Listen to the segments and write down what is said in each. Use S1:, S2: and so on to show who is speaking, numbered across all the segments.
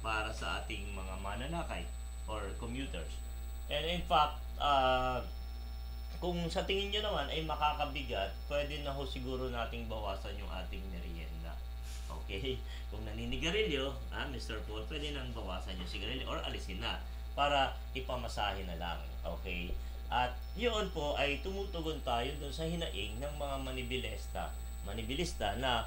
S1: para sa ating mga mananakay or commuters. And in fact, kung sa tingin nyo naman ay makakabigat, pwede na ho siguro nating bawasan yung ating merienda. Okay? Kung naninigarilyo, Mr. Paul, pwede nang bawasan yung sigarilyo or alisin na para ipamasahe na lang. Okay? At yun po ay tumutugon tayo doon sa hinaing ng mga manibilista na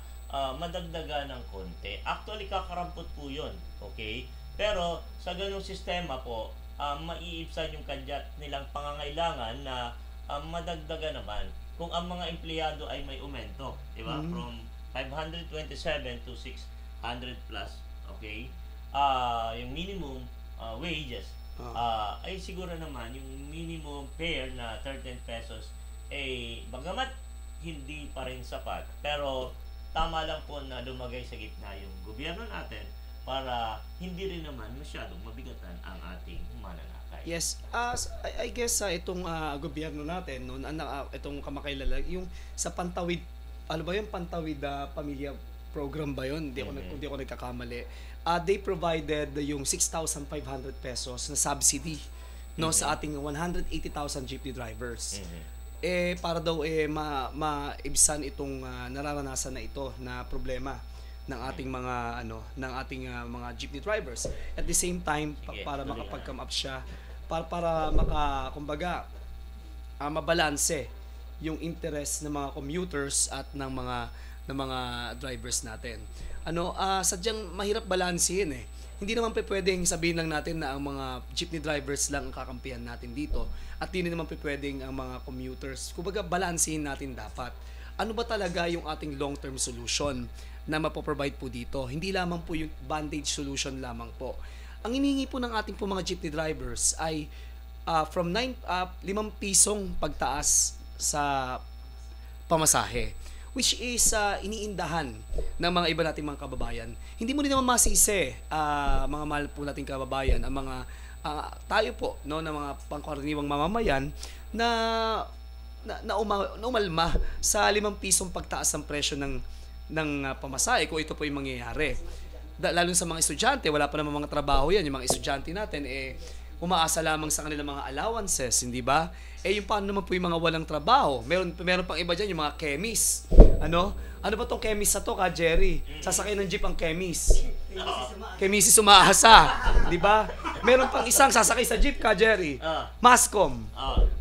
S1: madagdagan ng konti. Actually, kakarampot po yun. Okay? Pero sa ganung sistema po, maiibsan yung kadyat nilang pangangailangan na madagdagan naman kung ang mga empleyado ay may aumento, di ba? From 527 to 600 plus, okay? Yung minimum wages ay siguro naman yung minimum fare na 13 pesos bagamat hindi pa rin sapat, pero tama lang po na lumagay sa gitna yung gobyerno natin para hindi rin naman masyadong mabigatan ang ating mananakay.
S2: Yes, I guess itong gobyerno natin noon, itong kamakailan yung sa Pantawid, ano ba yung Pantawid Pamilya Program ba yun? Hindi ako nagkakamali. They provided yung 6,500 pesos na subsidy no sa ating 180,000 jeepney drivers. Para daw maibsan itong nararanasan na ito na problema ng ating mga mga jeepney drivers. At the same time para makapag-come up siya para mabalanse yung interest ng mga commuters at ng mga drivers natin. Sadyang mahirap balansehin eh. Hindi naman pwedeng sabihin lang natin na ang mga jeepney drivers lang ang kakampihan natin dito at hindi naman pwedeng ang mga commuters. Kumbaga balansehin natin dapat. Ano ba talaga yung ating long-term solution na mapoprovide po dito? Hindi lamang po yung bandage solution lamang po. Ang inihingi po ng ating po mga jeepney drivers ay from 5 pisong pagtaas sa pamasahe, which is iniindahan ng mga iba nating mga kababayan. Hindi mo rin naman masisi, mga mahal po nating kababayan, ang mga tayo po no na mga pangkaraniwang mamamayan na umalma sa 5 pisong pagtaas ng presyo ng pamasahe kung ito po yung mangyayari. Lalo sa mga estudyante, wala pa naman mga trabaho yan. Yung mga estudyante natin, umaasa lamang sa kanilang mga allowances, hindi ba? Yung paano naman po yung mga walang trabaho? Meron pang iba dyan, yung mga chemist. Ano ba tong chemist na to, ka Jerry? Sasakay ng jeep ang chemist. Chemist umaasa, di ba? Meron pang isang sasakay sa jeep, ka Jerry. Mascom.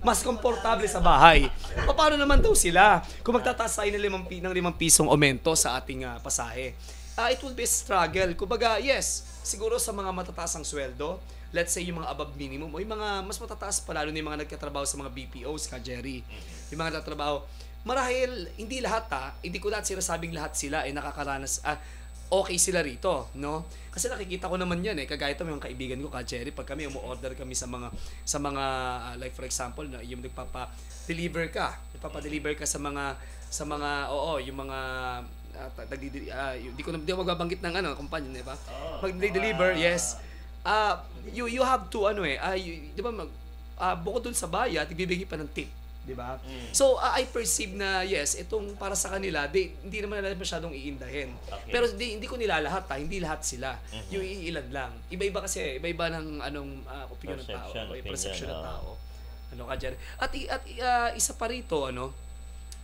S2: Mas komportable sa bahay. Paano naman daw sila kung magtataas tayo ng 5 pisong aumento sa ating pasahe? It will be a struggle. Kumbaga, yes, siguro sa mga matataas ang sweldo, let's say yung mga above minimum o yung mga mas matataas pa, lalo na yung mga nagkatrabaho sa mga BPOs, ka Jerry. Yung mga nagtatrabaho, marahil hindi lahat hindi ko lahat sinasabing lahat sila ay nakakaranas, okay sila rito, no? Kasi nakikita ko naman yan kagaya ito, may mga kaibigan ko, ka Jerry, pag kami umu-order kami sa mga like for example, yung nagpapa-deliver ka sa mga yung mga hindi ko magbabanggit ng kumpanya, di ba? Mag-deliver, yes. You have to di ba bukod dun sa bayad, ibibigay pa ng tip, di ba? So I perceive na yes, itong para sa kanila, hindi naman nila masyadong iindahin. Okay. Pero hindi ko nilalahat, hindi lahat sila. Yung iilan lang. Iba-iba kasi, iba-iba ng opinion ng tao, perception ng tao. Ka dyan. At isa pa rito,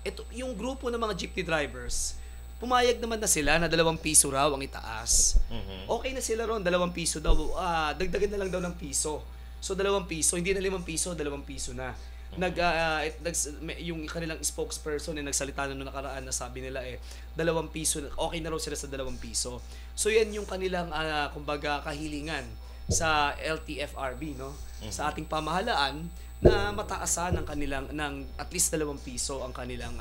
S2: ito yung grupo ng mga jeepney drivers, pumayag naman na sila na 2 piso raw ang itaas. Okay na sila ron, 2 piso daw. Dagdagan na lang daw ng piso. So 2 piso, hindi na 5 piso, 2 piso na. Yung kanilang spokesperson nagsalita noong nakaraan na sabi nila 2 piso, okay na raw sila sa 2 piso. So yan yung kanilang kumbaga kahilingan sa LTFRB, no? Sa ating pamahalaan na mataasan ng kanilang ng at least 2 piso ang kanilang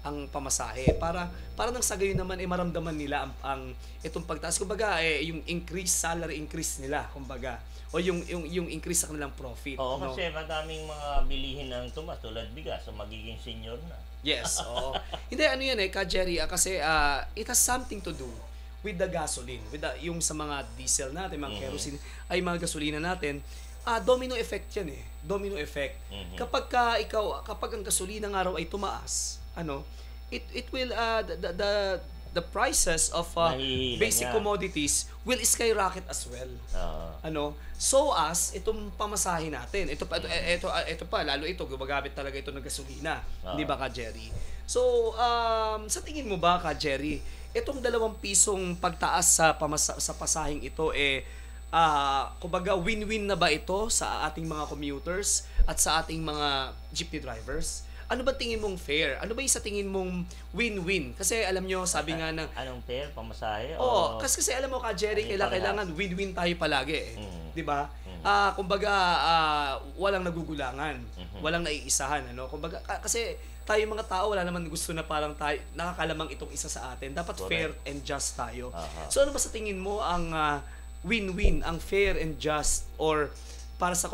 S2: ang pamasahe para nang sa gayon naman maramdaman nila ang itong pagtaas, kumbaga yung salary increase nila, kumbaga, o yung increase sa kanilang profit.
S1: Oo, kasi madaming mga bilihin ng tumas tulad bigas, so magiging senior na.
S2: Yes, oo. Hindi yan ka Jerry, kasi it has something to do with the gasoline, with yung sa mga diesel natin, mga kerosene, ay mga gasolina natin. Domino effect yan domino effect. Kapag kapag ang gasolina ng araw ay tumaas, it will the the prices of
S1: Mahihila
S2: basic
S1: niya.
S2: commodities will skyrocket as well. So as itong pamasahe natin, ito pa lalo ito gumagamit talaga ito ng gasolina, hindi ba ka Jerry? So sa tingin mo ba ka Jerry, itong 2 pisong pagtaas sa pasaheng ito kumbaga win-win na ba ito sa ating mga commuters at sa ating mga jeepney drivers? Ano ba tingin mong fair? Ano ba yung sa tingin mong win-win? Kasi alam nyo, sabi nga ng...
S1: Anong fair? Pamasahe?
S2: Oo, kasi alam mo ka, Jerry,
S1: Ano
S2: kailangan win-win tayo palagi Di ba? Kumbaga, walang nagugulangan. Walang naiisahan. Ano? Kumbaga, kasi tayo mga tao, wala naman gusto na parang tayo, nakakalamang itong isa sa atin. Dapat fair and just tayo. So ano ba sa tingin mo ang win-win, ang fair and just, or para sa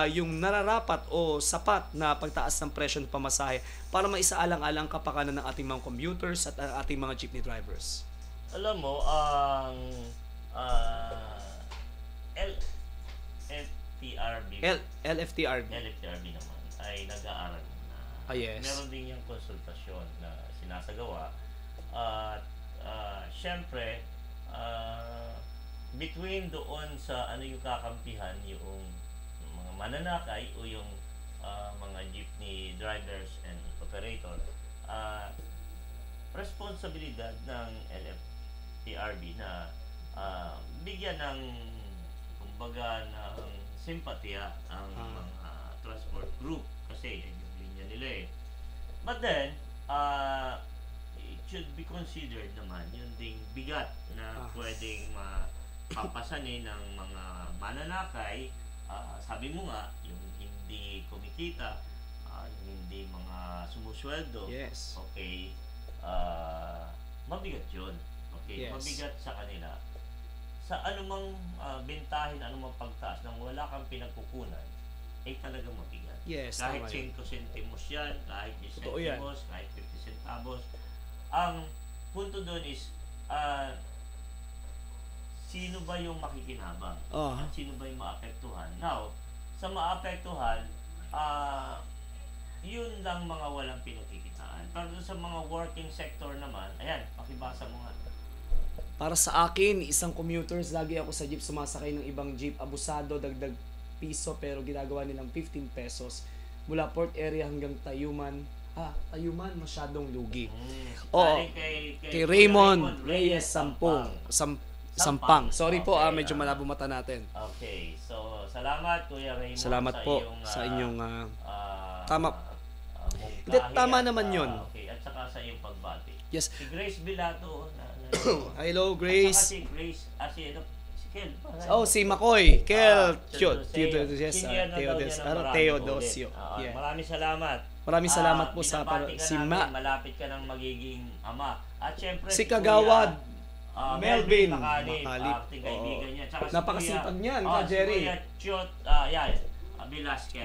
S2: yung nararapat o sapat na pagtaas ng presyo ng pamasahe para maisaalang-alang kapakanan ng ating mga commuters at ating mga jeepney drivers?
S1: Alam mo, ang
S2: LFTRB
S1: LFTRB naman ay nag-aaral na.
S2: yes.
S1: Meron din yung konsultasyon na sinasagawa. At syempre, between doon sa ano yung kakampihan, yung mga mananakay o yung mga jeepney drivers and operator, responsibilidad ng LFTRB na bigyan ng kumbaga ng simpatya ang mga transport group kasi yan yung linya nila But then, it should be considered naman yung ding bigat na pwedeng mapapasanin ng mga mananakay. Sabi mo nga, yung hindi kumikita, yung hindi mga sumusweldo,
S2: Yes.
S1: okay, mabigat yun. Okay,
S2: Yes.
S1: mabigat sa kanila. Sa anumang bentahin, anumang pagtaas nang wala kang pinagkukunan, ay talagang mabigat.
S2: Yes,
S1: Kahit
S2: tama yun.
S1: 5 centimos yan, kahit 10
S2: Totoo yan.
S1: centimos, kahit 50 centavos. Ang punto doon is, sino ba yung makikinabang? At sino ba yung maapektuhan? Now, sa maapektuhan, yun lang mga walang pinagkikitaan. Pero doon sa mga working sector naman, ayan, pakibasa mo nga.
S2: Para sa akin, isang commuters, lagi ako sa jeep sumasakay ng ibang jeep, abusado, dagdag piso, pero ginagawa nilang 15 pesos. Mula port area hanggang Tayuman. Tayuman, masyadong lugi. Oo. Kay Raymond Reyes Sampang. Sorry po,
S1: Okay,
S2: medyo malabo mata natin.
S1: Okay, so salamat Kuya Raymond
S2: Salamat
S1: sa
S2: po
S1: iyong,
S2: sa inyong
S1: tama.
S2: Hindi, tama naman yun.
S1: Okay, at saka sa iyong pagbati.
S2: Yes.
S1: Si Grace Bilato
S2: Hello,
S1: At saka
S2: Grace.
S1: si Grace, si Kel.
S2: Si Makoy. Kel.
S1: Teodosio.
S2: Yeah.
S1: Maraming salamat.
S2: Maraming salamat po sa
S1: binabati ka
S2: si
S1: namin, malapit ka ng magiging ama. At syempre
S2: Si Kagawad. Melvin
S1: Makalip,
S2: Makalip.
S1: ating kaibigan niya. Tsaka
S2: Napakasipag
S1: si
S2: niyan, Ka Jerry.
S1: Si Kuya Chot,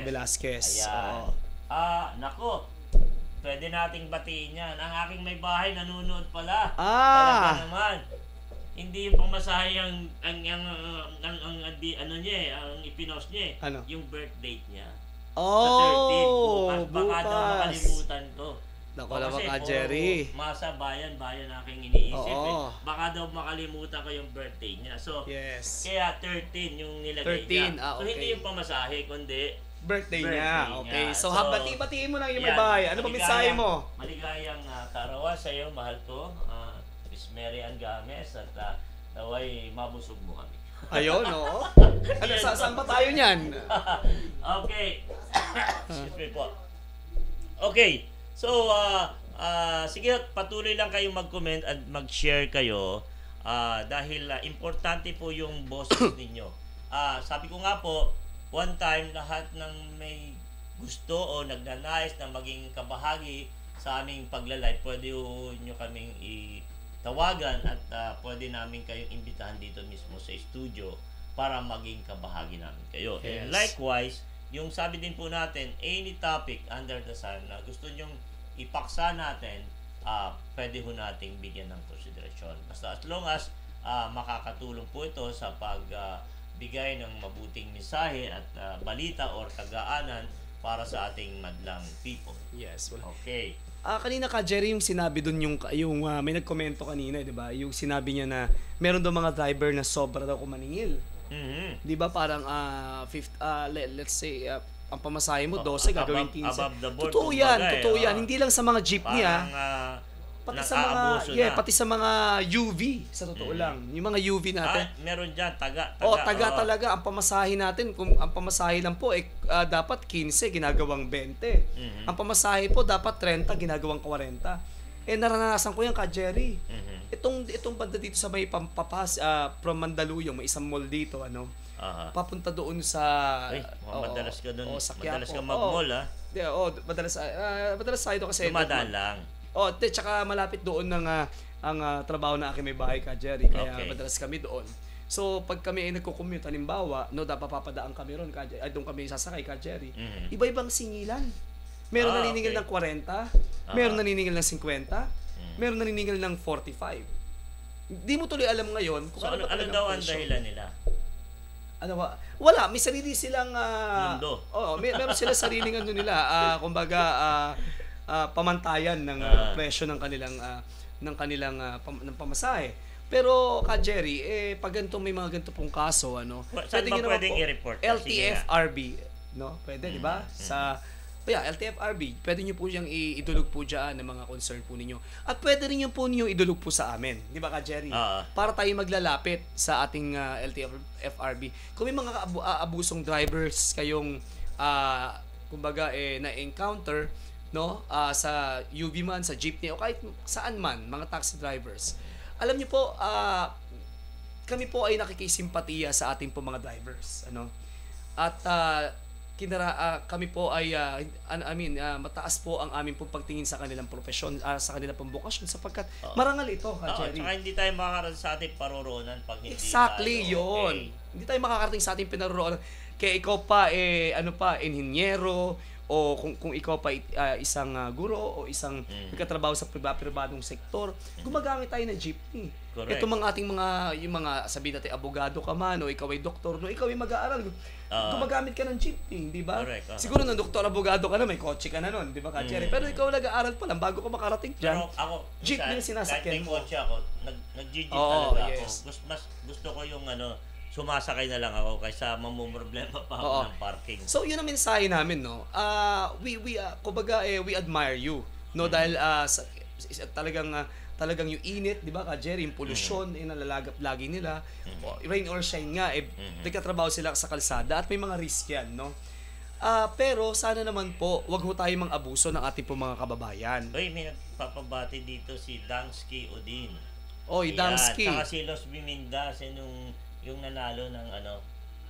S2: Velasquez.
S1: Ayan. Nako. Pwede nating batiin yan. Ang aking may bahay nanonood pala. Talaga naman. Hindi yung pamasahe ang ipinost niya
S2: Ano?
S1: Yung birth date niya. Sa 13. Bukas. Baka daw makalimutan ko.
S2: Naku naman
S1: Kasi
S2: ka, Jerry.
S1: masa bayan aking iniisip
S2: Oo.
S1: Baka daw makalimutan ko yung birthday niya. So,
S2: Yes.
S1: kaya 13 yung nilagay
S2: 13,
S1: niya. So,
S2: okay.
S1: hindi yung pamasahe, kundi
S2: Birthday niya. Okay.
S1: niya.
S2: So,
S1: So,
S2: bati-batiin mo lang yung may
S1: yan.
S2: bahay. Ano pa mensahe mo?
S1: Maligayang karawan sa iyo, mahal ko. Miss Mary Ann Games at naway mabusog mo kami.
S2: Ayun, oo. Ano, saan pa tayo niyan?
S1: Okay. Excuse me po. Okay. So, sige, patuloy lang kayong mag-comment at mag-share kayo dahil importante po yung boses ninyo. Sabi ko nga po, one time lahat ng may gusto o nagnanais na maging kabahagi sa aming pagla-live, pwede nyo kaming itawagan at pwede namin kayong imbitahan dito mismo sa studio para maging kabahagi namin kayo.
S2: Yes.
S1: And likewise, yung sabi din po natin, any topic under the sun na gusto nyong ipaksa natin, pwede ho nating bigyan ng konsiderasyon. Basta as long as makakatulong po ito sa pagbigay ng mabuting mensahe at balita or kagaanan para sa ating madlang people.
S2: Yes.
S1: Okay.
S2: Kanina ka Jerry yung sinabi doon yung may nagkomento kanina, 'di ba? Yung sinabi niya na meron daw mga driver na sobra daw kumaningil.
S1: Mhm.
S2: 'Di ba parang let's say ang pamasahe mo 12 gagawin 15.
S1: Above the board,
S2: Totoo
S1: kumbaga,
S2: yan,
S1: eh,
S2: totoo yan.
S1: oo.
S2: Hindi lang sa mga jeepney
S1: Parang
S2: pati sa
S1: nag-aabuso
S2: mga
S1: na.
S2: pati sa mga UV sa totoo lang. Yung mga UV natin.
S1: Meron dyan, taga.
S2: Taga
S1: oo.
S2: talaga ang pamasahe natin. Kung ang pamasahe lang po dapat 15 ginagawang 20.
S1: Mhm.
S2: Ang pamasahe po dapat 30 ginagawang 40. Naranasan ko yan ka Jerry.
S1: Mhm.
S2: Itong banda dito sa may from Mandaluyong, may isang mall dito
S1: Aha.
S2: papunta doon sa
S1: Ay, madalas ka doon.
S2: sa
S1: Madalas
S2: Quiapo.
S1: ka mag-mall, ha?
S2: Madalas tayo doon kasi
S1: Dumadaan lang.
S2: tsaka malapit doon ang trabaho na aking may bahay ka Jerry, kaya
S1: Okay.
S2: madalas kami doon. So pag kami ay nagko-commute halimbawa, dapat papadaan kami ron doon kami sasakay ka Jerry.
S1: Mhm.
S2: Iba-ibang singilan. Meron naniningil
S1: okay.
S2: ng 40, meron naniningil ng 50, meron naniningil ng 45. Di mo tuloy alam ngayon kung
S1: So, ano
S2: talagang
S1: daw ang
S2: presyo.
S1: dahilan nila?
S2: Wala, may sarili silang
S1: Mundo.
S2: meron sila sariling kumbaga pamantayan ng presyo ng ng pamasahe. Pero ka Jerry, pag ganito may mga ganito pong kaso,
S1: Saan ba
S2: nyo naman
S1: pwedeng
S2: po,
S1: i-report?
S2: LTFRB, no? Pwede, di ba? LTFRB, pwede nyo po siyang idulog po dyan ng mga concern po ninyo. At pwede rin po ninyo idulog po sa amin. Di ba ka, Jerry? Para tayo maglalapit sa ating LTFRB. Kung may mga abusong drivers kayong, kumbaga, na-encounter, no? Sa UV man, sa jeepney, o kahit saan man, mga taxi drivers. Alam niyo po, kami po ay nakikisimpatiya sa ating po mga drivers. At kami po ay mataas po ang aming pong pagtingin sa kanilang profesyon, sa kanilang pong bukasyon sapagkat marangal ito, Jerry.
S1: Tsaka hindi tayo makakarating sa ating paroroonan pag hindi
S2: Exactly,
S1: tayo.
S2: yun.
S1: Okay.
S2: Hindi tayo makakarating sa ating pinaroroonan. Kaya ikaw pa inhinyero, o kung ikaw pa isang guro o isang nagkatrabaho sa pribadong sektor, gumagamit tayo ng jeepney.
S1: Correct.
S2: Ito mga ating yung mga sabihin natin abogado ka man o ikaw ay doktor, no, ikaw ay mag-aaral, gumagamit ka ng jeepney, di ba?
S1: Correct.
S2: Siguro nung doktor abogado ka na, may kotse ka na nun, di ba ka Jerry? Pero ikaw nag-aaral pa lang bago ka makarating dyan.
S1: Pero ako,
S2: jeepney yung sinasakyan
S1: kahit may
S2: mo.
S1: kotse ako, nag-jeep
S2: Oo,
S1: talaga
S2: yes.
S1: ako. Mas gusto ko yung sumasakay na lang ako kaysa mamumroblema pa ako ng parking.
S2: So yun ang mensahe namin, no. Kumbaga we admire you, no, dahil talagang yung init, di ba, ka Jerry, yung pollution, nalalagap lagi nila. Rain or shine nga, nagkatrabaho sila sa kalsada at may mga risk yan, no. Pero sana naman po, wag ho tayo mang-abuso ng ating po mga kababayan.
S1: Uy, may nagpapabati dito si Dansky Odin.
S2: Oy, Dansky.
S1: Saka si Los Bimindas, yung nanalo ng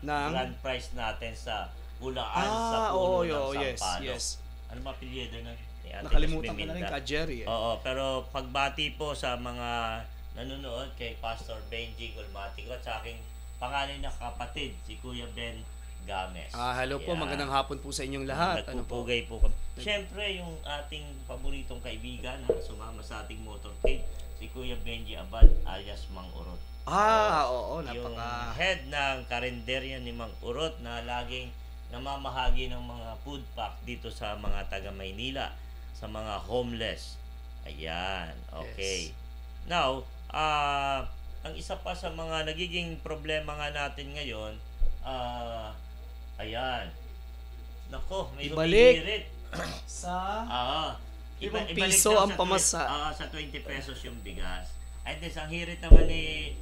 S1: grand prize natin sa Bulaan sa puno ng Sampalo.
S2: yes.
S1: Ano ba apelyido na?
S2: Nakalimutan ko na rin ka Jerry.
S1: Oo, pero pagbati po sa mga nanonood kay Pastor Benji Golmatico at sa aking pangalan na kapatid, si Kuya Ben Games.
S2: Hello po, magandang hapon po sa inyong lahat.
S1: Nagpupugay po kami. Siyempre, yung ating paboritong kaibigan na sumama sa ating motorcade, si Kuya Benji Abad alias Mang Urot.
S2: Oo,
S1: Yung
S2: napaka...
S1: head ng karinderya ni Mang Urot na laging namamahagi ng mga food pack dito sa mga taga Maynila, sa mga homeless. Ayan, okay.
S2: Yes.
S1: Now, ang isa pa sa mga nagiging problema nga natin ngayon, ayan. Nako, may
S2: Ibalik
S1: humihirit.
S2: sa...
S1: Ibalik
S2: piso
S1: daw
S2: ang
S1: sa
S2: pamasa.
S1: sa 20 pesos yung bigas. Ay, des, ang hirit naman ni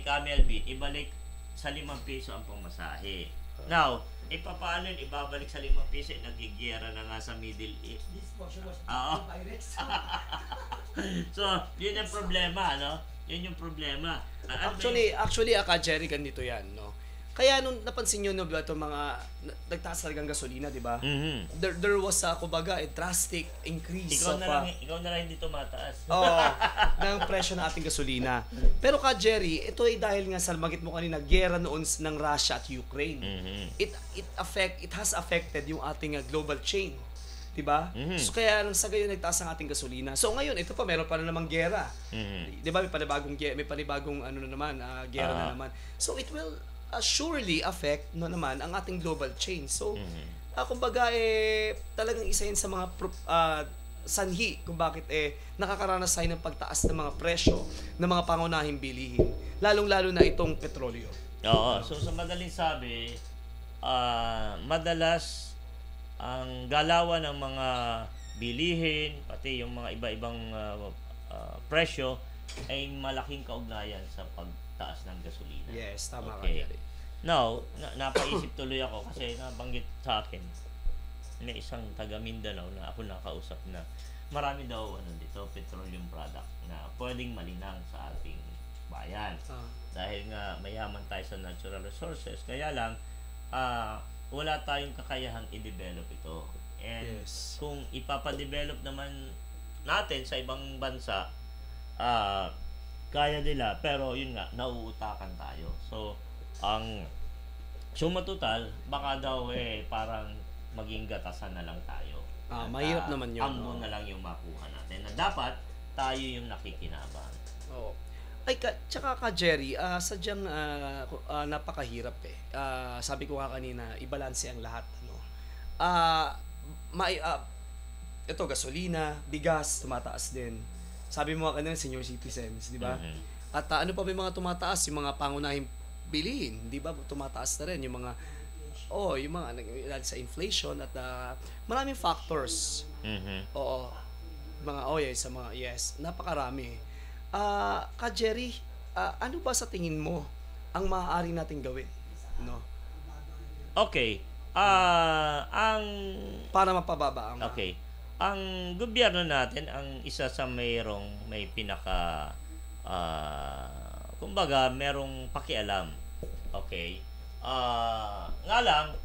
S1: Camel Beat, ibalik sa 5 piso ang pamasahe. Now, paano yun ibabalik sa 5 piso? Nagigiyera na nga sa Middle East. So, yun yung problema, no? Yun yung problema.
S2: Actually, Aka Jerry, ganito yan, no? Kaya nung napansin nyo, no, itong mga nagtaas talagang gasolina, di ba?
S1: Mm-hmm.
S2: There was kumbaga, a drastic increase
S1: Ikaw na lang hindi tumataas.
S2: ng presyo ng ating gasolina. Pero ka Jerry, ito ay dahil nga sa magit mo kanina, gera noon ng Russia at Ukraine.
S1: Mm-hmm.
S2: It has affected yung ating global chain. Diba?
S1: Mm-hmm.
S2: So kaya sa gayon nagtaas ang ating gasolina. So ngayon, ito pa meron pa na namang gera.
S1: Mm-hmm.
S2: Diba? May panibagong gera na naman. So it will surely affect naman ang ating global chain. So kumbaga talagang isa yun sa mga sanhi kung bakit nakakaranas tayo ng pagtaas ng mga presyo ng mga pangunahing bilihin, lalong-lalo na itong petrolyo.
S1: Oo. So sa madaling sabi, madalas ang galawan ng mga bilihin, pati yung mga iba-ibang presyo ay malaking kaugnayan sa pagtaas ng gasolina.
S2: Yes, tama ka,
S1: Okay.
S2: Jerry.
S1: Now, napaisip tuloy ako kasi nabanggit sa akin may isang taga Mindanao na ako nakausap na marami daw dito petroleum product na pwedeng malinang sa ating bayan. Dahil nga mayaman tayo sa natural resources, kaya lang wala tayong kakayahang i-develop ito. And
S2: Yes.
S1: kung ipapadevelop naman natin sa ibang bansa, kaya nila, pero yun nga, nauutakan tayo. So, ang suma total, baka daw parang maging gatasan na lang tayo. At,
S2: Mahirap naman yun.
S1: Ambo na lang yung makuha natin. Na dapat, tayo yung nakikinabang.
S2: Oo. Ay, tsaka ka Jerry, sadyang napakahirap sabi ko nga kanina, ibalanse ang lahat. Ano? Ito, gasolina, bigas, tumataas din. Sabi mo nga kanina, senior citizens, di ba?
S1: Mhm.
S2: At ano pa ba yung mga tumataas? Yung mga pangunahing bilihin, di ba? Tumataas na rin. Yung mga sa inflation at maraming factors.
S1: Mhm.
S2: Oo. Napakarami. Ka Jerry, ano ba sa tingin mo ang maaari nating gawin, no?
S1: Okay.
S2: Para mapababa ang
S1: Okay. Ang gobyerno natin ang isa sa may pinaka kumbaga merong pakialam. Okay. Nga lang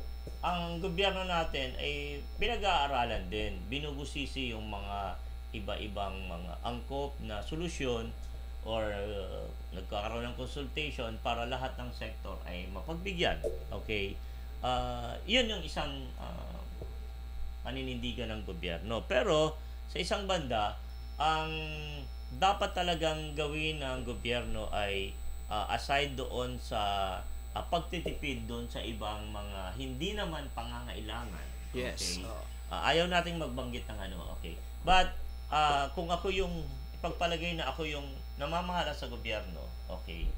S1: ang gobyerno natin ay pinag-aaralan din, binubusisi yung mga iba-ibang mga angkop na solusyon or nagkakaroon ng consultation para lahat ng sektor ay mapagbigyan. Okay? Yun yung isang paninindigan ng gobyerno. Pero sa isang banda, ang dapat talagang gawin ng gobyerno ay aside doon sa pagtitipid doon sa ibang mga hindi naman pangangailangan.
S2: Yes.
S1: Okay? Ayaw nating magbanggit ng okay. But kung ako yung ipagpalagay na ako yung namamahala sa gobyerno, okay,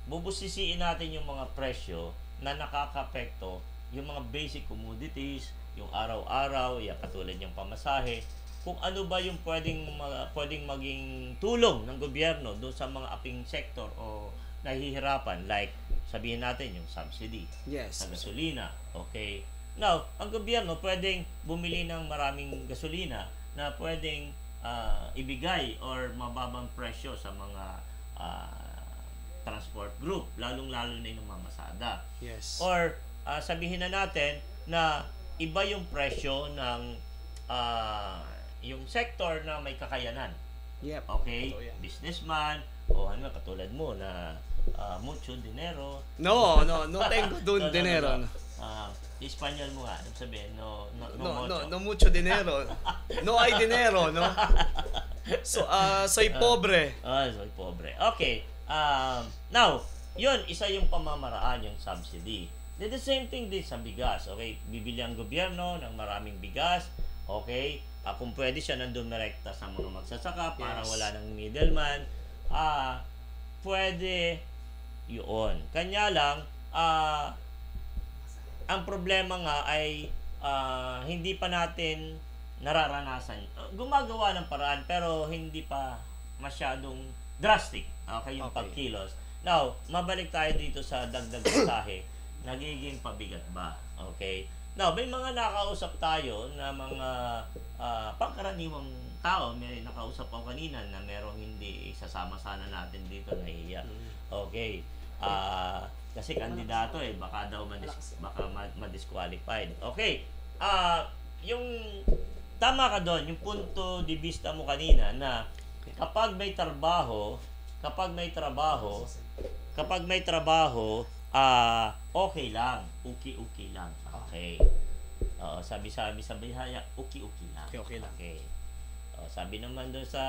S1: bubusisiin natin yung mga presyo na nakakapekto yung mga basic commodities, yung araw-araw, yung katulad yung pamasahe, kung ano ba yung pwedeng maging tulong ng gobyerno doon sa mga aping sektor o nahihirapan, like sabihin natin yung subsidy
S2: Yes.
S1: sa gasolina. Okay. Now, ang gobyerno pwedeng bumili ng maraming gasolina na pwedeng ibigay or mababang presyo sa mga transport group, lalong-lalo na yung mamasada.
S2: Yes.
S1: Or sabihin na natin na iba yung presyo ng yung sector na may kakayanan.
S2: Yep.
S1: Okay?
S2: Totoo yan.
S1: Businessman, o katulad mo na mucho dinero.
S2: No tengo dun dinero.
S1: Espanyol mo nga, anong sabihin? No mucho.
S2: No mucho dinero. No hay dinero, no? So, soy pobre.
S1: Soy pobre. Okay. Now, yun, isa yung pamamaraan, yung subsidy. Then the same thing din sa bigas. Okay? Bibili ang gobyerno ng maraming bigas. Okay? Kung pwede siya nandun direkta sa mga magsasaka para
S2: Yes.
S1: wala ng middleman. Pwede yun. Kanya lang, ang problema nga ay hindi pa natin nararanasan. Gumagawa ng paraan pero hindi pa masyadong drastic. Okay, yung
S2: Okay.
S1: pagkilos. Now, mabalik tayo dito sa dagdag mensahe. Nagiging pabigat ba? Okay? Now, may mga nakausap tayo na mga pangkaraniwang tao. May nakausap ako kanina na merong hindi sasama sana natin dito, nahihiya. Okay. Kasi kandidato baka daw ma-disqualified. Okay. Yung tama ka doon, yung punto de vista mo kanina na kapag may trabaho, okay lang. Okay lang. Okay. Sabi sa bihaya, okay lang.
S2: Okay lang.
S1: Okay. Sabi naman doon sa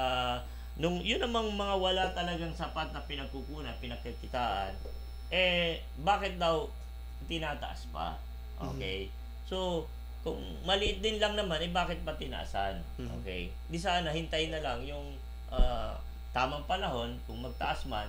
S1: yun namang mga wala talagang sapat na pinagkukunan, pinagkikitaan, bakit daw tinataas pa? Okay? So, kung maliit din lang naman, bakit pa tinaasan? Okay? Di sana, hintayin na lang yung tamang panahon, kung magtaas man,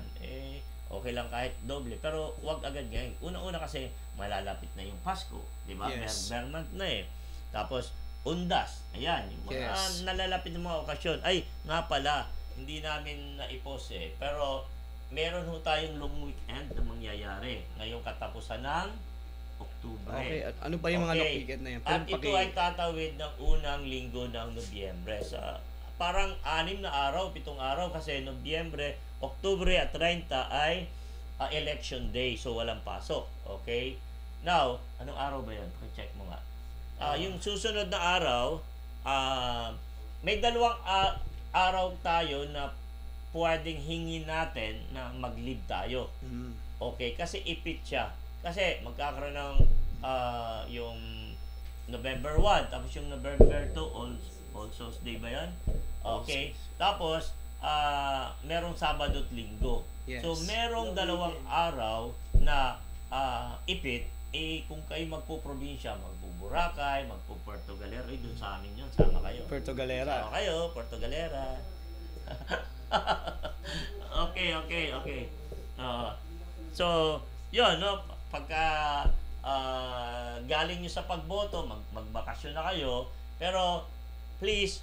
S1: okay lang kahit doble. Pero wag agad ngayon. Una-una kasi, malalapit na yung Pasko. Di ba?
S2: Yes.
S1: Bare month na Tapos, undas. Ayan, yung mga nalalapit ng mga okasyon. Ay, nga pala, hindi namin na-post Pero, meron ho tayong long weekend na mangyayari ngayong katapusan ng Oktubre.
S2: Okay, ano ba yung mga long weekend na yan?
S1: At ito ay tatawid ng unang linggo ng Nobyembre. Parang 6 na araw, 7 araw kasi Nobyembre, Oktubre at 30 ay election day. So, walang pasok. Okay? Now, anong araw ba yun? Check mo nga. Yung susunod na araw, may dalawang araw tayo na pwedeng hingin natin na mag-leave tayo. Okay? Kasi ipit siya. Kasi magkakaroon ng yung November 1, tapos yung November 2, All Souls Day ba yan? Okay. Tapos, merong Sabado at Linggo.
S2: Yes.
S1: So, merong dalawang araw na ipit, kung kayo magpo-probinsya, magpo-Boracay, magpo-Puerto Galera, doon sa amin yun, sama kayo.
S2: Puerto Galera.
S1: Sama kayo, Puerto Galera. Okay. So, yun, no? Pagka galing nyo sa pagboto, magbakasyon na kayo, pero please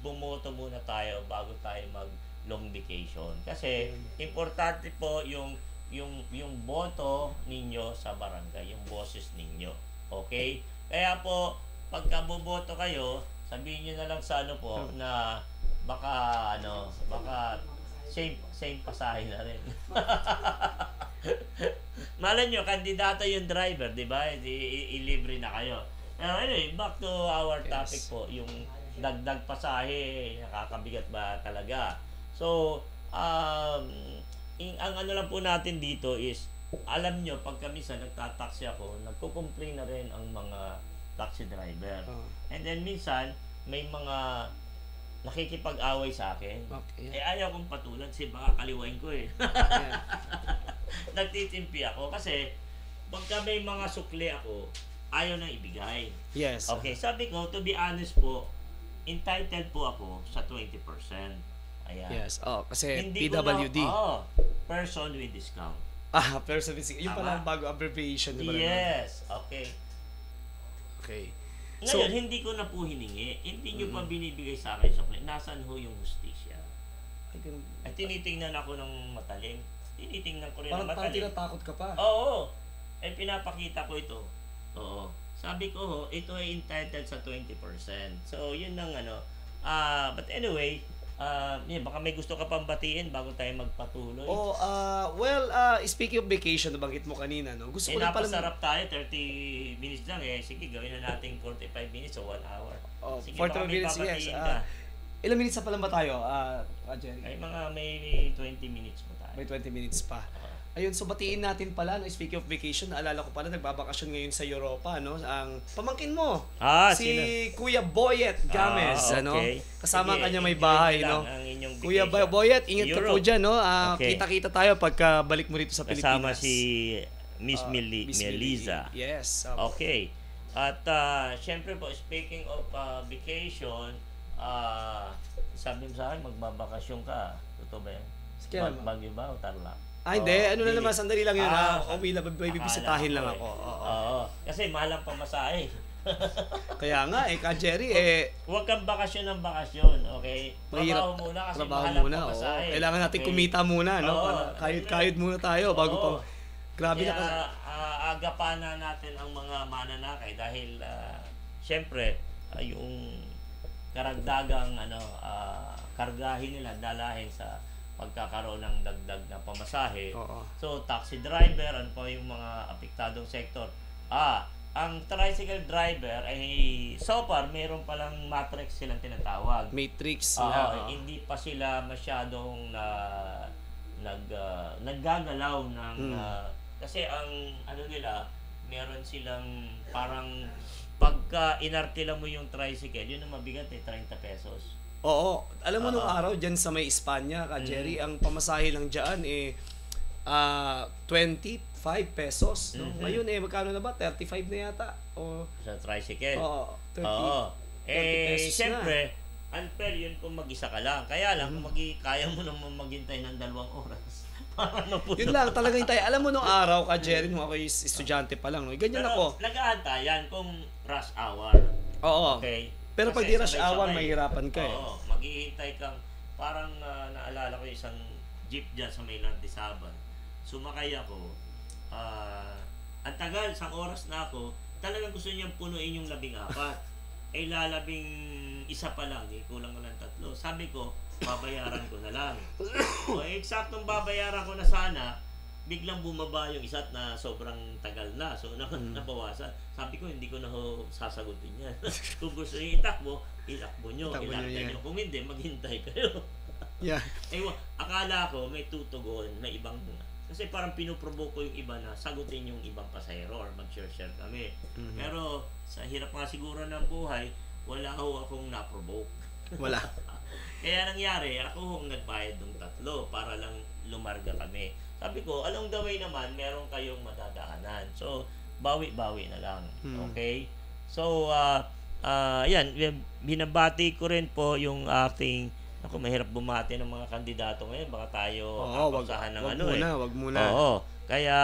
S1: bumoto muna tayo bago tayo mag long vacation. Kasi importante po yung boto ninyo sa barangay, yung boses ninyo. Okay? Kaya po, pagka boboto kayo, sabihin niyo na lang sa na baka same pasahe na rin. Malay nyo, kandidato yung driver, di ba? Ilibre na kayo. Pero anyway, back to our topic po, yung dagdag pasahe, nakakabigat ba talaga? So, ang ano lang po natin dito is, alam nyo, pag minsan nagtataxi ako, nagko-complain na rin ang mga taxi driver. And then minsan, may mga nakikipag-away sa akin.
S2: Okay.
S1: Ayaw kong patulan kasi baka kaliwain ko Nagtitimpi ako kasi pagka may mga sukli ako, ayaw nang ibigay.
S2: Yes.
S1: Okay, sabi ko, to be honest po, entitled po ako sa 20%. Ayan.
S2: Yes. Kasi
S1: Hindi
S2: PWD.
S1: Person with discount.
S2: Person with discount. Yung pala ang bago abbreviation. Diba
S1: Yes. Okay.
S2: Okay.
S1: Ngayon, hindi ko na po hiningi. Hindi nyo pa binibigay sa akin sukli. Nasaan ho yung hustisya? At tinitingnan ako ng matalim. Tinitingnan ko rin ng
S2: parang
S1: matalim.
S2: tinatakot ka pa.
S1: Oo. Pinapakita ko ito. Oo. Sabi ko ito ay entitled sa 20%. So, yun ang but anyway, baka may gusto ka pang batiin bago tayo magpatuloy.
S2: Speaking of vacation, nabanggit mo kanina, no? Gusto ko lang pala...
S1: napasarap tayo, 30 minutes lang Sige, gawin na natin 45 minutes o 1 hour. Sige,
S2: 45 minutes, yes. Ilang minutes na pala ba tayo, Jerry?
S1: Ay, may 20 minutes mo tayo.
S2: May 20 minutes pa. Ayun, so batiin natin pala, no? Speaking of vacation, naalala ko pala, nagbabakasyon ngayon sa Europa, no? Ang pamangkin mo, si
S1: sino?
S2: Kuya Boyet Games,
S1: okay.
S2: Kasama
S1: Sige,
S2: ang kanya may
S1: enjoy
S2: bahay,
S1: lang
S2: no?
S1: ang inyong
S2: Kuya
S1: vacation.
S2: Boyet, ingat ka po
S1: Europe.
S2: dyan, no?
S1: Okay.
S2: Kita-kita tayo pagka balik mo rito sa Pilipinas.
S1: Kasama si Miss Meliza.
S2: Yes.
S1: Okay. At syempre po, speaking of vacation, sabi mo sa akin, magbabakasyon ka. Totoo ba yan?
S2: Kaya
S1: Baguio ba o Tarlac?
S2: Hindi. Ano na naman, sandali lang yun. Uwi na, bibisitahin lang ako.
S1: Oo. Kasi mahal ang pamasahe.
S2: Kaya nga, Ka Jerry,
S1: Huwag kang bakasyon ng bakasyon, okay? Trabaho muna kasi mahal ang pamasahe.
S2: Kailangan natin kumita muna, no? Kayod muna tayo bago pang... Grabe
S1: Kaya,
S2: na
S1: agapanan natin ang mga mananakay dahil syempre yung karagdagang kargahin nila dalahin sa pagkakaroon ng dagdag na pamasahe. So taxi driver, ano pa yung mga apektadong sektor? Ang tricycle driver ay so far meron palang matrix silang tinatawag.
S2: Matrix.
S1: Hindi pa sila masyadong naggagalaw ng kasi ang nila, meron silang parang pagka inarkila mo yung tricycle, yun ang mabigat 30 pesos.
S2: Oo. Alam mo nung araw dyan sa may Espanya, Jerry, ang pamasahe lang dyan 20, 5 pesos, no?
S1: Mhm.
S2: Ngayon magkano na ba? 35 na yata. O
S1: Sa tricycle.
S2: oo, 30.
S1: Oo.
S2: 30 pesos na.
S1: Siyempre, unfair yun kung mag-isa ka lang. Kaya lang,
S2: Mhm.
S1: kung kaya mo naman maghintay ng 2 oras. Para
S2: Yun lang, talagang tayo. Alam mo nung araw ka, Jerry, nung ako estudyante pa lang, no? Ganyan ako.
S1: Nag-aantayan kung rush hour.
S2: Oo.
S1: Okay?
S2: Pero pag di
S1: Kasi
S2: rush hour,
S1: sabay-sabay.
S2: mahirapan ka eh.
S1: Oo, maghihintay kang, parang naalala ko isang jeep dyan sa may Landisaban. Sumakay ako, ang tagal, 1 oras na ako, talagang gusto niyang punuin yung 14. Lalabing isa pa lang, kulang ko ng 3. Sabi ko, babayaran ko na lang. Eksaktong babayaran ko na sana, biglang bumaba yung isa't na sobrang tagal na. So, nabawasan. Sabi ko, hindi ko na sasagutin yan. Kung gusto nyo itakbo nyo.
S2: Itakbo nyo yan.
S1: Nyo. Kung hindi, maghintay kayo.
S2: Yeah.
S1: Akala ko may tutugon, may ibang, kasi parang pinuprovoke ko yung iba na sagutin yung ibang pasahero or mag-share kami.
S2: Mhm.
S1: Pero sa hirap nga siguro ng buhay, wala akong na-provoke.
S2: Wala.
S1: Kaya nangyari, ako ang nagbayad ng 3 para lang lumarga kami. Sabi ko, along the way naman, meron kayong madadaanan. So, bawi-bawi na lang. Okay? So, yan, binabati ko rin po yung ating, ako mahirap bumati ng mga kandidato ngayon, baka tayo kapasahan ng
S2: wag muna.
S1: Oo. Kaya,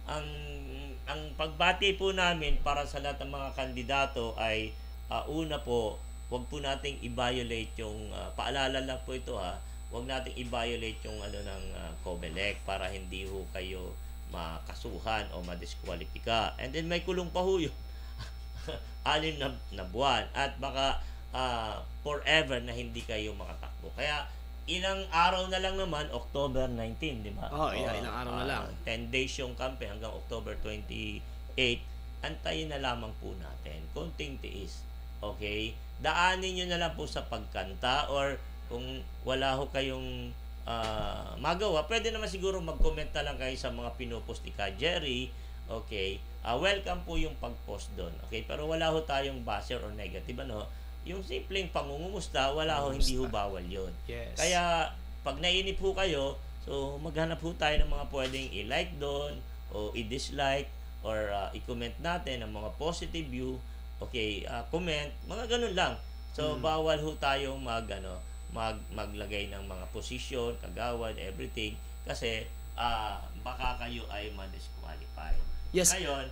S1: ang pagbati po namin para sa lahat ng mga kandidato ay, una po, wag po nating i-violate yung, paalala lang po ito wag nating i-violate yung ng COMELEC para hindi ho kayo makasuhan o madiskwalipika. And then may kulong pa ho yun. 6 na buwan. At baka forever na hindi kayo makatakbo. Kaya ilang araw na lang naman, October 19, di ba?
S2: Ilang araw na lang.
S1: 10 days yung campaign hanggang October 28. Antayin na lamang po natin. Konting tiis. Okay? Daanin nyo na lang po sa pagkanta or kung wala ho kayong magawa, pwede naman siguro mag-comment na lang kayo sa mga pinupost ni Ka Jerry. Okay? Welcome po yung pag-post doon. Okay? Pero wala ho tayong basher or negative. Yung simpleng pangungumusta, wala ho, hindi ho bawal yun.
S2: Yes.
S1: Kaya, pag nainip ho kayo, so maghanap ho tayo ng mga pwedeng i-like doon o i-dislike or i-comment natin ang mga positive view. Okay, comment, mga ganun lang. So, bawal ho tayong maglagay ng mga posisyon, kagawad, everything. Kasi, baka kayo ay ma-disqualify.
S2: Yes.
S1: Ngayon,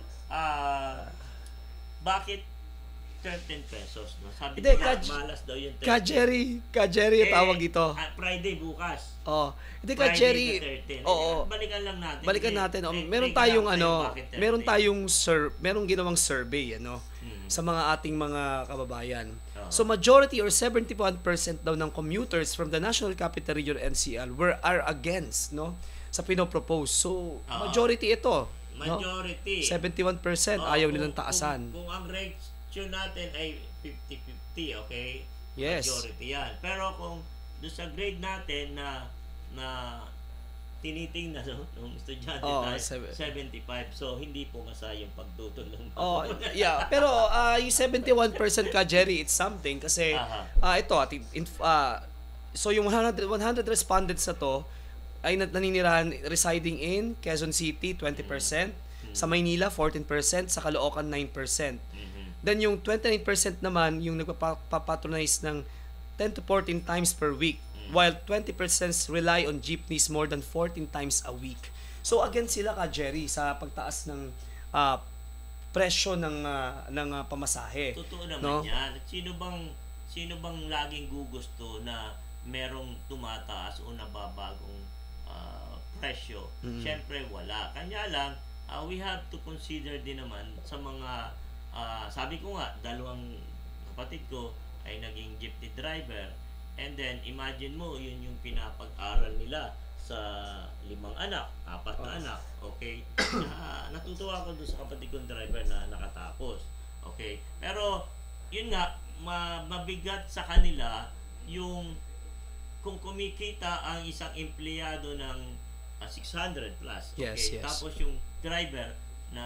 S1: bakit 13 pesos? No? Sabi
S2: Hindi,
S1: nila, malas daw yung 13.
S2: Ka Jerry tawag ito.
S1: Friday bukas.
S2: Hindi Ka Jerry.
S1: Friday the 13.
S2: Balikan natin. Meron tayong meron ginawang survey sa mga ating mga kababayan. So majority or 71% daw ng commuters from the National Capital Region NCL are against sa pinopropose. So majority ito.
S1: Majority.
S2: 71% ayaw nilang taasan.
S1: Kung ang ratio natin ay 50-50, okay?
S2: Yes.
S1: Majority yan. Pero kung doon sa grade natin na tinitingnan ng estudyante tayo, 75. So, hindi po masaya yung pagtutulong.
S2: Pero yung 71% Ka Jerry, it's something kasi so yung 100 respondents na to ay naninirahan residing in Quezon City 20%, sa Maynila 14%, sa Caloocan 9%. Then yung 29% naman yung nagpapatronize ng 10 to 14 times per week, while 20% rely on jeepneys more than 14 times a week. So again sila Ka Jerry sa pagtaas ng presyo ng pamasahe.
S1: Totoo naman yan. Sino bang laging gugusto na merong tumataas o nababagong presyo? Siyempre wala. Kanya lang, we have to consider din naman sa mga, sabi ko nga, 2 kapatid ko ay naging jeepney driver. And then, imagine mo, yun yung pinapag-aral nila sa 5 anak, 4 na anak. Okay? Natutuwa ako doon sa kapatid kong driver na nakatapos. Okay? Pero, yun nga, mabigat sa kanila yung kung kumikita ang isang empleyado ng 600 plus. Okay?
S2: Yes.
S1: Tapos yung driver na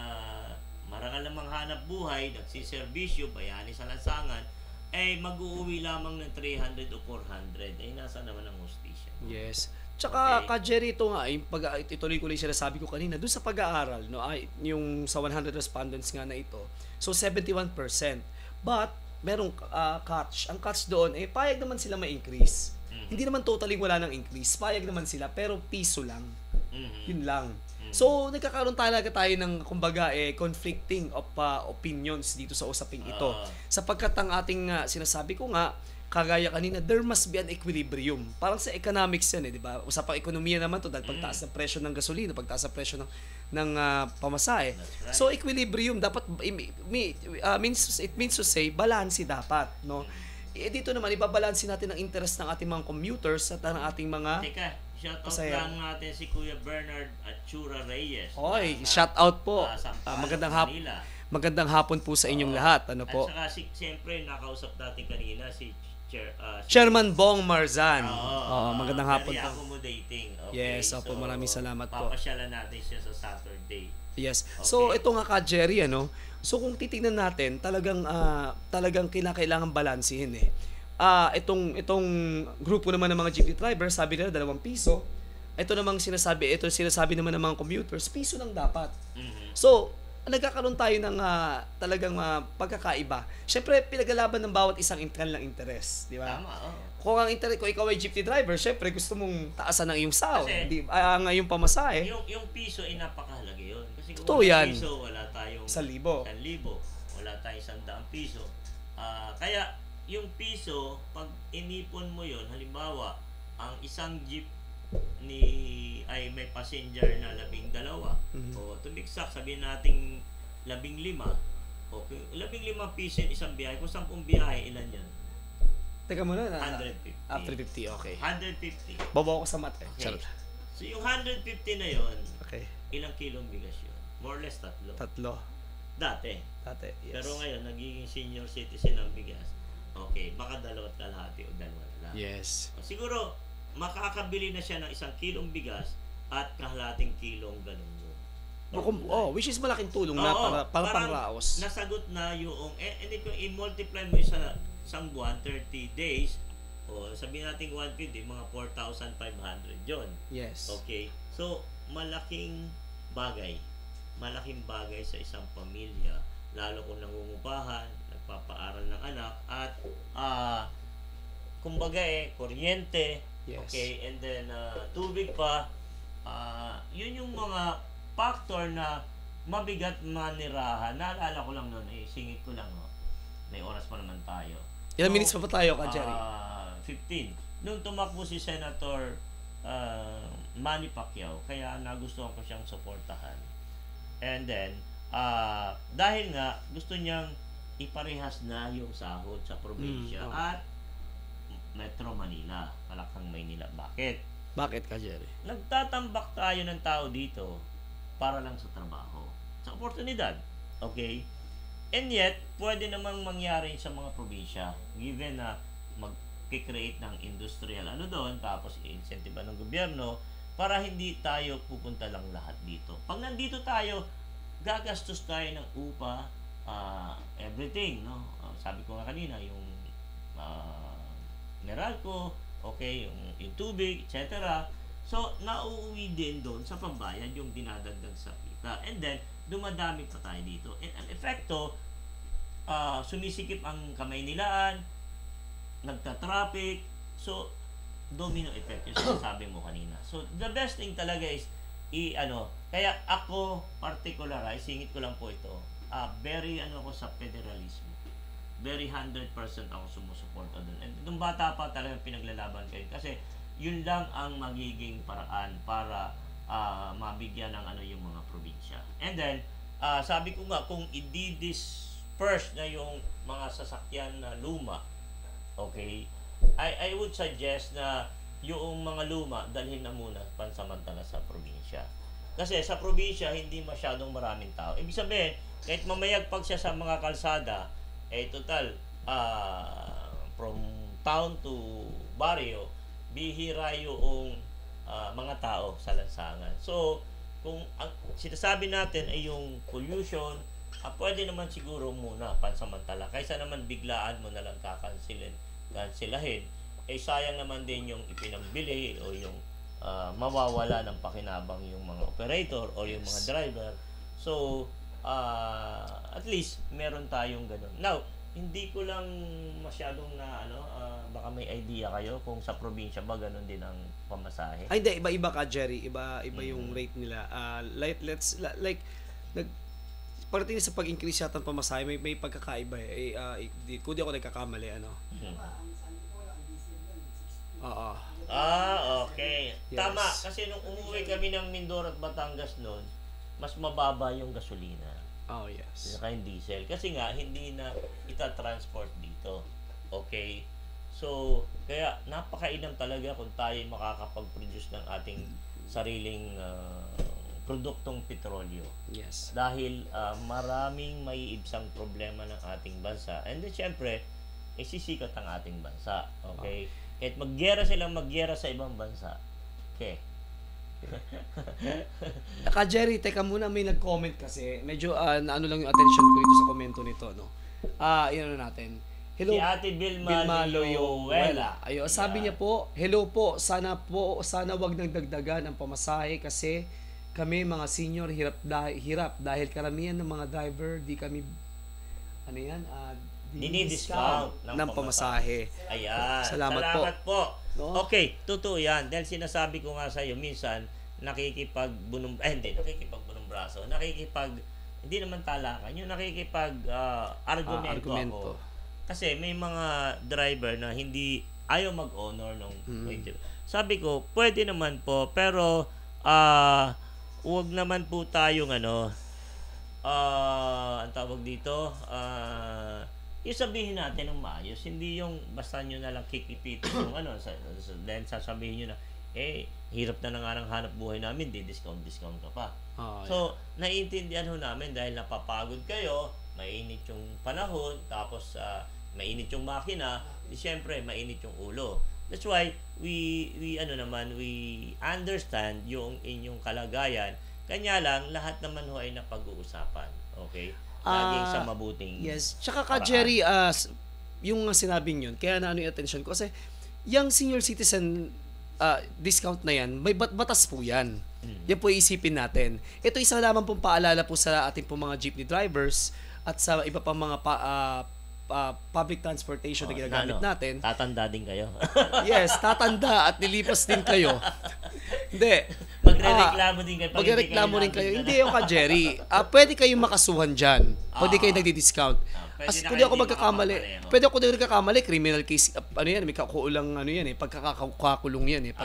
S1: marangal namang hanap buhay, nagsiservisyo, bayani sa lansangan, ay mag-uuwi lamang ng 300 o 400. Ay nasa naman ang hostisya.
S2: Yes. Tsaka
S1: Okay?
S2: ka Jerry, ito nga, ituloy ko lang yung sinasabi ko kanina, doon sa pag-aaral, no, ay, yung sa 100 respondents nga na ito, so 71%. But, merong catch. Ang catch doon, payag naman sila ma-increase. Hindi naman totally wala ng increase. Payag naman sila, pero piso lang.
S1: Mhm.
S2: Yun lang. So, nagkakaroon talaga tayo ng, kumbaga, conflicting of opinions dito sa usaping ito.
S1: Ah.
S2: Sapagkat ang ating sinasabi ko nga, kagaya kanina, there must be an equilibrium. Parang sa economics yan di ba? Usapang ekonomiya naman to dahil pagtaas ng presyo ng gasolina, pagtaas ng presyo ng pamasahe.
S1: That's right.
S2: So, equilibrium, dapat, it means to say, balance dapat, no? Dito naman, ibabalansin natin ang interest ng ating mga commuters at ng ating mga
S1: Teka, shoutout
S2: Pasaya.
S1: lang natin si Kuya Bernard Achura Reyes.
S2: Oy, shout out po.
S1: Sampaloc, Manila.
S2: Magandang hapon po sa inyong lahat. Ano po?
S1: At saka siyempre, nakausap natin kanina si
S2: Chairman Bong Marzan.
S1: Oo,
S2: magandang hapon
S1: very
S2: po.
S1: accommodating. Okay,
S2: Yes, opo, maraming salamat po.
S1: Papasyalan natin siya sa Saturday.
S2: Yes. So
S1: Okay.
S2: ito nga ka Jerry So kung titingnan natin, talagang kailangan balansehin itong grupo naman ng mga jeepney drivers, sabi nila 2 piso. Ito sinasabi naman ng mga commuters, piso lang dapat.
S1: Mhm.
S2: So, nagkakaroon tayo ng talagang pagkakaiba. Siyempre, pinaglalaban ng bawat isang kanilang interes, di ba?
S1: Tama, oo.
S2: Kung ikaw ay jeepney driver, siyempre gusto mong taasan ng iyong sahod,
S1: Kasi,
S2: ang iyong pamasahe.
S1: Yung piso ay napakahalaga yun. Kasi kung
S2: Totoo yan.
S1: piso, wala tayong
S2: 1,000.
S1: 1,000. Wala tayong 100 piso. Kaya, yung piso, pag inipon mo yun, halimbawa, ang isang jeep ay may passenger na 12. O to be exact, sabihin natin 15. Okay, 15 piso yung isang biyahe. Kung 10 biyahe, ilan yun?
S2: Teka muna.
S1: 150.
S2: 350, okay.
S1: 150.
S2: Bobo ako sa math
S1: Okay.
S2: Charot.
S1: So yung 150 na yun,
S2: Okay.
S1: ilang kilong bigas yun? More or less 3.
S2: 3.
S1: Dati.
S2: Yes.
S1: Pero ngayon, nagiging senior citizen ang bigas. Okay, baka 2.5 o 2 na lang.
S2: Yes.
S1: Siguro, makakabili na siya ng 1 kilong bigas at kalahating kilong ganun mo.
S2: Which is malaking tulong na para
S1: parang
S2: pangraos.
S1: nasagot na yung, and if you i-multiply mo sa isang buwan, 30 days, o sabihin natin 150, mga 4,500 yon.
S2: Yes.
S1: Okay? So, malaking bagay. Malaking bagay sa isang pamilya, lalo kung nangungupahan, nagpapaaral ng anak, at kumbaga kuryente,
S2: Yes.
S1: okay, and then tubig pa, yun yung mga factor na mabigat manirahan. Naalala ko lang noon, singit ko lang, may oras pa naman tayo.
S2: Ilang minutes pa tayo ka Jerry?
S1: 15. Nung tumakbo si Senator Manny Pacquiao, kaya nagustuhan ko siyang suportahan. And then, dahil nga gusto niyang iparehas na yung sahod sa probinsya at Metro Manila, Malacanang, Maynila. Bakit?
S2: Bakit ka Jerry?
S1: Nagtatambak tayo ng tao dito para lang sa trabaho, sa oportunidad. Okay? And yet, pwede namang mangyari sa mga probinsya, given na mag-create ng industrial doon, tapos i-incentive ng gobyerno, para hindi tayo pupunta lang lahat dito. Pag nandito tayo, gagastos tayo ng upa, everything, no? Sabi ko nga kanina, yung Meralco, okay, yung tubig, etc. So, nauuwi din doon sa pambayad yung dinadagdag sa kita. And then, dumadami pa tayo dito. And ang epekto, sumisikip ang Kamaynilaan, nagta-traffic, so, domino effect yung sinasabi mo kanina. So, the best thing talaga is, kaya ako, particularize, singit ko lang po ito, very ako sa federalismo. Very 100% ako sumusuporta doon. And nung bata pa talagang pinaglalaban ko yun. Kasi yun lang ang magiging paraan para mabigyan ng yung mga probinsya. And then, sabi ko nga, kung i-disperse na yung mga sasakyan na luma, okay, I would suggest na yung mga luma, dalhin na muna pansamantala sa probinsya. Kasi sa probinsya, hindi masyadong maraming tao. Ibig sabihin, kahit mamayagpag siya sa mga kalsada, total, from town to barrio, bihira yung mga tao sa lansangan. So, kung ang sinasabi natin ay yung pollution, pwede naman siguro muna pansamantala. Kaysa naman biglaan mo na lang kansilahin, sayang naman din yung ipinambili o yung mawawala ng pakinabang yung mga operator or yung mga driver. So, at least meron tayong ganun. Now, hindi ko lang masyadong baka may idea kayo kung sa probinsya ba ganun din ang pamasahe.
S2: Ay, hindi. Iba-iba ka, Jerry. Iba yung rate nila. Nag, pagdating sa pag-increase yata ng pamasahe, may pagkakaiba eh. Kung di ako nagkakamali, ano? Oo.
S1: Okay.
S2: Yes.
S1: Tama. Kasi nung umuwi kami ng Mindoro at Batangas noon, mas mababa yung gasolina.
S2: Oh, yes.
S1: Saka yung diesel. Kasi nga, hindi na ita-transport dito. Okay? So, kaya napakainam talaga kung tayo makakapag-produce ng ating sariling produktong petrolyo.
S2: Yes.
S1: Dahil maraming maiibsang problema ng ating bansa. And then, syempre, sisikat ang ating bansa. Okay? Kahit magyera sa ibang bansa. Okay.
S2: Jerry, teka muna, may nag-comment kasi. Medyo naano lang yung attention ko dito sa komento nito, no? Yun natin. Hello,
S1: Si Ate Vilma Loyola.
S2: Ayo, sabi niya po, hello po, sana wag nang dagdagan ang pamasahe kasi kami mga senior hirap dahil karamihan ng mga driver di kami
S1: Dini-discount ng pamasahe. Ayan.
S2: Salamat po. No?
S1: Okay, totoo yan. Dahil sinasabi ko nga sa iyo, minsan, hindi nakikipag-bunong braso. Hindi naman talakan. Yung argumento ako. Kasi may mga driver na hindi ayaw mag-honor ng Sabi ko, pwede naman po, pero huwag naman po tayong ang tawag dito, yung sabihin natin ng maayos, hindi yung basta nyo na lang kikipitin yung then sasabihin nyo na, hirap na nga ng hanap buhay namin, discount ka pa. So, naiintindihan ho namin dahil napapagod kayo, mainit yung panahon, tapos mainit yung makina, siyempre mainit yung ulo. That's why we understand yung inyong kalagayan. Kanya lang lahat naman ho ay napag-uusapan. Okay? Laging sa mabuting.
S2: Yes. Tsaka ka Jerry, yung sinabing yun, kaya yung attention ko kasi yung senior citizen discount na yan, may batas po yan. Yan po iisipin natin. Ito isa lamang pong paalala po sa ating po mga jeepney drivers at sa iba pang mga public transportation na ginagamit natin.
S1: Tatanda din kayo.
S2: Yes, tatanda at nilipas din kayo. Hindi.
S1: Magrereklamo din kayo.
S2: Magrereklamo rin kayo. Hindi yung ka, Jerry. Pwede kayong makasuhan dyan. Pwede kayo nagdi-discount. Kung di ako magkakamali, pwede ako din nagkakamali, criminal case, may kakulang pagkakakulong yan eh.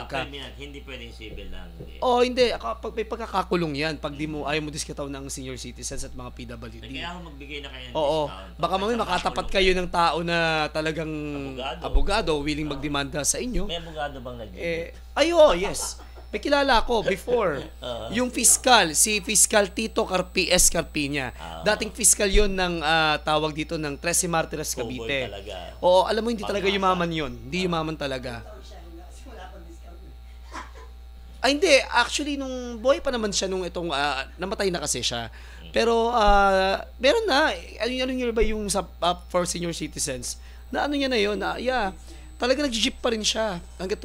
S1: Hindi pwedeng civil lang.
S2: Hindi. May pagkakakulong yan pag ayaw mo diskataw ng senior citizens at mga PWD.
S1: Kaya ako magbigay na kayo ng
S2: discount. Baka mamaya makatapat kayo ng tao na talagang abogado, willing magdemanda sa inyo.
S1: May abogado bang
S2: Yes. May kilala ako before. Yung si Fiscal Tito S. Carpiña. Dating fiscal yon ng tawag dito ng 13 Martires, Cavite. Oo, alam mo hindi talaga yumaman yon. Hindi yumaman talaga. Hindi. Actually, nung buhay pa naman siya namatay na kasi siya. Pero, meron na. Ano nyo ba yung for senior citizens? Niya na yun. Talaga nag-jeep pa rin siya hanggat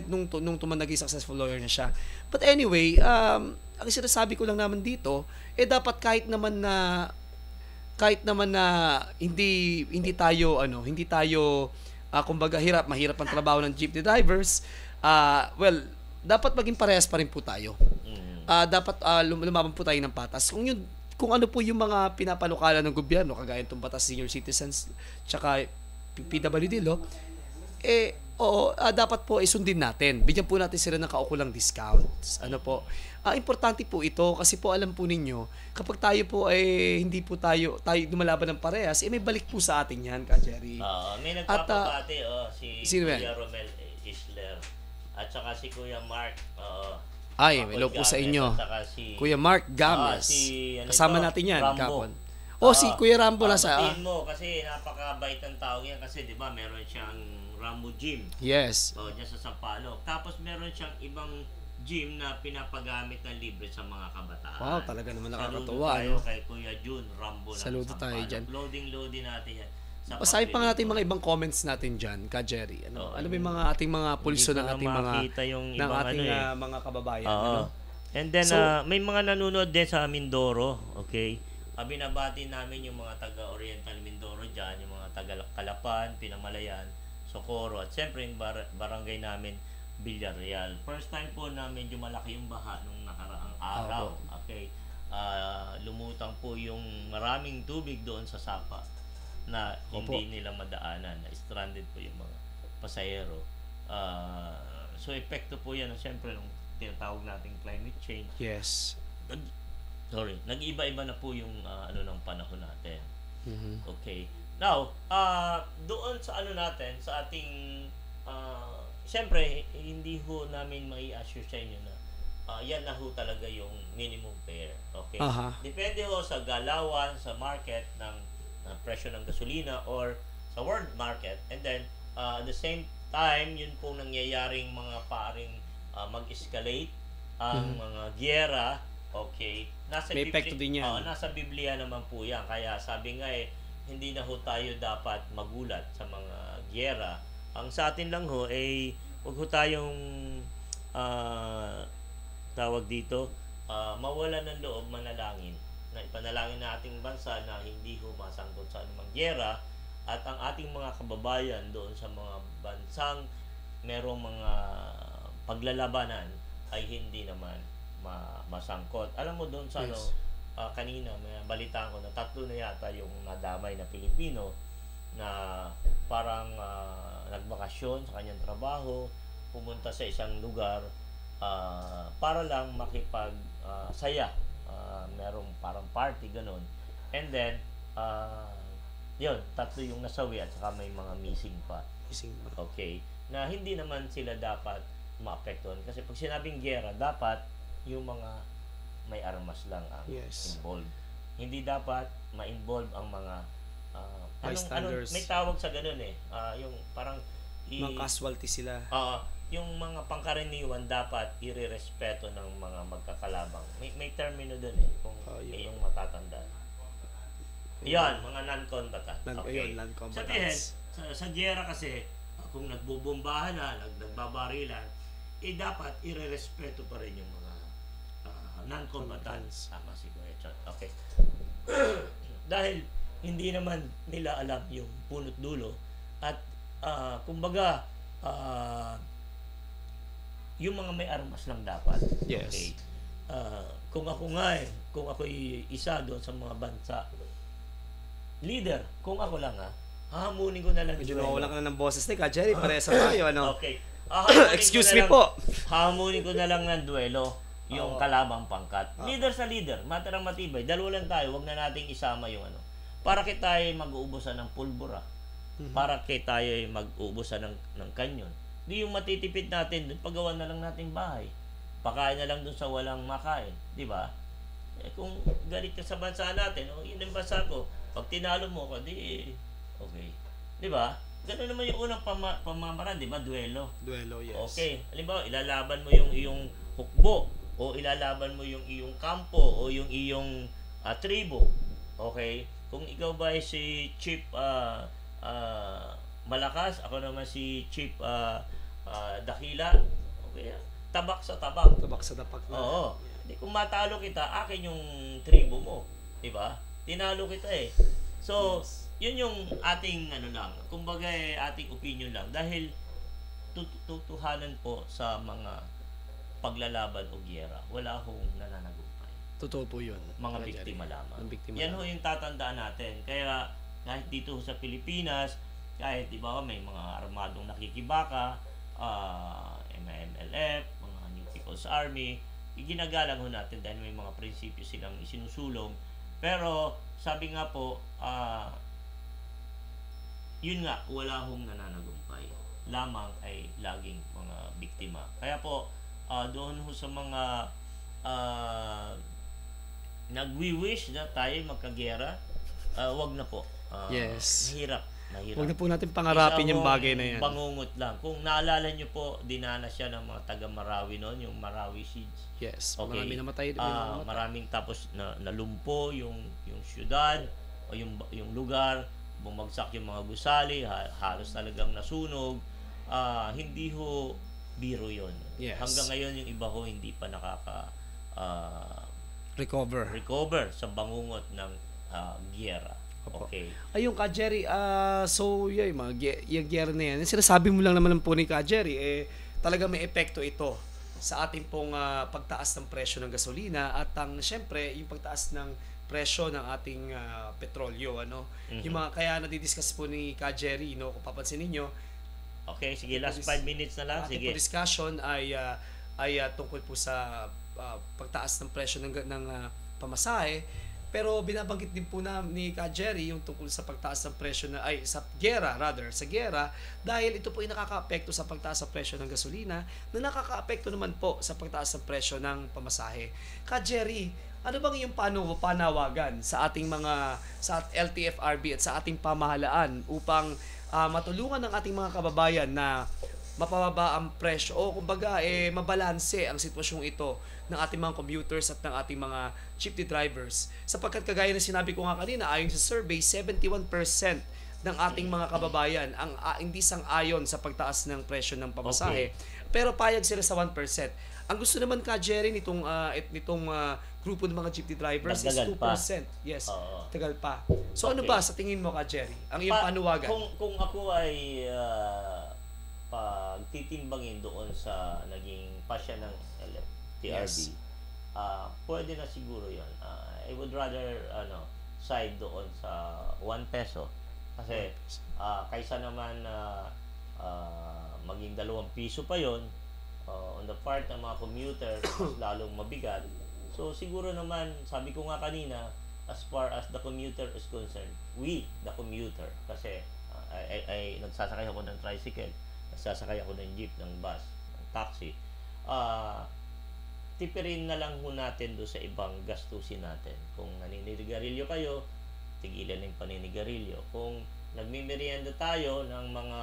S2: nung naging successful lawyer na siya. But anyway, ang sinasabi ko lang naman dito, dapat kahit naman na hindi tayo kumbaga mahirap ang trabaho ng jeepney drivers, dapat maging parehas pa rin po tayo. Dapat lumaban po tayo ng patas. Kung ano po yung mga pinapalukala ng gobyerno, kagaya itong batas senior citizens, tsaka PWD law, dapat po sundin natin. Bigyan po natin sila ng kaukulang discounts. Importante po ito kasi po alam po ninyo, kapag tayo po hindi po tayo lumalaban ng parehas, may balik po sa atin yan, ka Jerry.
S1: May nagpapabati si Kuya Romel Isler at saka si Kuya Mark.
S2: Hello po sa inyo. Kuya Mark Games. Kasama natin yan kapon. Si Kuya Rambo nasa.
S1: Mo kasi napakabait ng tao yan kasi 'di ba meron siyang Rambo Gym.
S2: Yes.
S1: Diyan sa Sampaloc. Tapos meron siyang ibang gym na pinapagamit ng libre sa mga kabataan.
S2: Wow, talaga naman nakakatuwa.
S1: Saludo tayo kay Kuya Jun Rambo.
S2: Saludo tayo dyan.
S1: Loading natin yan. sa
S2: Basahin pa nga natin
S1: paglilingkod.
S2: mga ibang comments natin diyan, Ka Jerry.
S1: Oo,
S2: Ano ba yung mga ating mga pulso
S1: Hindi ko
S2: ng
S1: na
S2: ating mga
S1: makita yung
S2: ng
S1: ibang
S2: ating
S1: ano eh.
S2: mga kababayan,
S1: Oo.
S2: ano?
S1: And then,
S2: So-
S1: may mga nanonood din sa Mindoro, okay? Binabati namin yung mga taga-Oriental Mindoro dyan, yung mga taga-Kalapan, Pinamalayan, Socorro, at siyempre yung barangay namin, Villarreal. First time po na medyo malaki yung baha nung nakaraang araw, okay? Lumutang po yung maraming tubig doon sa Sapa na hindi nila madaanan, na stranded po yung mga pasahero. So, epekto po yan, siyempre, nung tinatawag nating climate change.
S2: Yes.
S1: Nag-iba-iba na po yung ano ng panahon natin.
S2: Mhm.
S1: Okay. Now, doon sa ano natin, sa ating siyempre, hindi ho namin mai-assure sa inyo na yan na ho talaga yung minimum fare. Okay?
S2: Aha.
S1: Depende ho sa galawan, sa market ng presyo ng gasolina or sa world market. And then, at the same time, yun po nangyayaring mga paring mag-escalate ang mga giyera. Okay?
S2: May epekto din yan.
S1: Nasa Biblia naman po yan. Kaya sabi nga hindi na ho tayo dapat magulat sa mga giyera. Ang sa atin lang ho ay huwag ho tayong tawag dito, mawalan ng loob, manalangin na ipanalangin na ating bansa na hindi ho masangkot sa anumang giyera at ang ating mga kababayan doon sa mga bansang merong mga paglalabanan ay hindi naman masangkot. Alam mo doon sa
S2: Yes.
S1: kanina may balitaan ko na 3 na yata yung nadamay na Pilipino na parang nagbakasyon sa kanyang trabaho, pumunta sa isang lugar para lang makipag saya. Merong parang party ganun. And then yun, 3 yung nasawi at saka may mga missing pa.
S2: Ising ba?
S1: Okay. Na hindi naman sila dapat maapektuhan kasi pag sinabing giyera, dapat yung mga may armas lang ang
S2: Yes.
S1: involved. Hindi dapat ma-involve ang mga
S2: Bystanders.
S1: may tawag sa ganun yung parang
S2: Mga casualty sila.
S1: yung mga pangkaraniwan dapat irerespeto ng mga magkakalabang. May termino doon kung
S2: Yun.
S1: yung matatandaan. Yan, mga non-combatant.
S2: Ayun,
S1: Sabihin,
S2: non-combatants.
S1: sa giyera kasi, kung nagbubombahan na, nagbabarilan, dapat irerespeto pa rin yung mga non-combatants. Tama si Kuya Chot. Okay. Dahil hindi naman nila alam yung punot dulo at kumbaga yung mga may armas lang dapat.
S2: Yes.
S1: Okay. Kung ako kung ako'y isa doon sa mga bansa, leader, kung ako lang hahamunin ko na lang.
S2: Medyo nawawala ka na ng boses ni Ka Jerry. Parehas na tayo, ano?
S1: Okay.
S2: Excuse me po.
S1: Hahamunin ko na lang ng duelo yung kalabang pangkat. Leader sa leader, matarang matibay. Dalawa lang tayo, wag na nating isama yung ano. Para kay tayo mag-uubusan ng pulbura. Para kay tayo mag-uubusan ng kanyon. Di yung matitipid natin, doon paggawa na lang nating bahay. Pakain na lang doon sa walang makain. Di ba? Kung galit ka sa bansa natin, yun ang bansa ko. Pag tinalo mo ko, okay. Di ba? Ganun naman yung unang pamamaraan, di ba? Duelo.
S2: Duelo, yes.
S1: Okay. Halimbawa, ilalaban mo yung iyong hukbo o ilalaban mo yung iyong kampo o yung iyong tribo. Okay? Kung ikaw ba ay si Chief Malakas, ako naman si Chief Dakila, okay, tabak sa tabak.
S2: Tabak sa dapak na.
S1: Oo. Di, kung matalo kita, akin yung tribo mo. Di ba? Tinalo kita So, yun yung ating lang. Kumbaga ating opinion lang. Dahil tutuhanan po sa mga paglalaban o giyera, wala hong nananagumpay.
S2: Totoo po yun.
S1: Mga
S2: Ka
S1: biktima
S2: Jerry.
S1: lamang.
S2: Mga biktima
S1: Yan ho
S2: lamang.
S1: yung tatandaan natin. Kaya kahit dito sa Pilipinas, kahit di ba may mga armadong nakikibaka, MLF, mga New People's Army, ginagalang ho natin dahil may mga prinsipyo silang isinusulong. Pero sabi nga po, yun nga, wala hong nananagumpay. Lamang ay laging mga biktima. Kaya po, doon ho sa mga nagwi-wish na tayo magkagera, wag na po.
S2: Yes.
S1: Mahirap.
S2: Huwag na po natin pangarapin yung bagay na yan.
S1: Bangungot lang. Kung naalala nyo po, dinanas siya ng mga taga Marawi noon, yung Marawi siege.
S2: Yes.
S1: Okay.
S2: Marami namatay.
S1: Maraming tapos nalumpo yung syudad o yung lugar bumagsak yung mga gusali, halos talagang nasunog. Hindi ho biro yon.
S2: Yes.
S1: Hanggang ngayon yung iba ho hindi pa recover sa bangungot ng giyera.
S2: Opo.
S1: Okay.
S2: Ayun ka Jerry, so yung mga yung gear na yan, sinasabi mo lang naman po ni ka Jerry, talaga may epekto ito sa ating pong pagtaas ng presyo ng gasolina at syempre yung pagtaas ng presyo ng ating petrolyo, ano.
S1: Mhm.
S2: Yung mga kaya nadidiscuss po ni ka Jerry, no, kung papansin niyo,
S1: Okay, sige, last 5 minutes na lang.
S2: ating
S1: Sige.
S2: po discussion ay tungkol po sa pagtaas ng presyo ng pamasahe. Pero binabanggit din po ni Ka Jerry yung tungkol sa pagtaas ng presyo sa giyera dahil ito po ay nakakaapekto sa pagtaas ng presyo ng gasolina na nakakaapekto naman po sa pagtaas ng presyo ng pamasahe. Ka Jerry, ano bang yung panawagan sa ating sa LTFRB at sa ating pamahalaan upang matulungan ng ating mga kababayan na mapababa ang presyo o kumbaga mabalanse ang sitwasyong ito ng ating mga commuters at ng ating mga jeepney drivers, sapagkat kagaya na sinabi ko nga kanina, ayon sa survey, 71% ng ating mga kababayan ang hindi sang-ayon sa pagtaas ng presyo ng pamasahe, pero payag sila sa 1%. Ang gusto naman Ka Jerry nitong grupo ng mga jeepney drivers
S1: Dagdagan
S2: is 2%.
S1: pa.
S2: Yes,
S1: Oo.
S2: tagal pa. So ano
S1: Okay.
S2: ba sa tingin mo Ka Jerry ang iyong panuwagan?
S1: Kung ako ay pagtitimbangin doon sa naging pasya ng LTRB,
S2: Yes.
S1: pwede na siguro yon. I would rather side doon sa 1 peso kasi kaysa naman maging 2 piso pa yon on the part ng mga commuter, mas lalong mabigat. So siguro naman, sabi ko nga kanina, as far as the commuter is concerned, we, the commuter, kasi ay nagsasakay ako ng tricycle, nagsasakay ako ng jeep, ng bus, ng taxi, tipirin na lang ho natin do sa ibang gastusin natin. Kung naninigarilyo kayo, tigilan ng paninigarilyo. Kung nagmimerienda tayo ng mga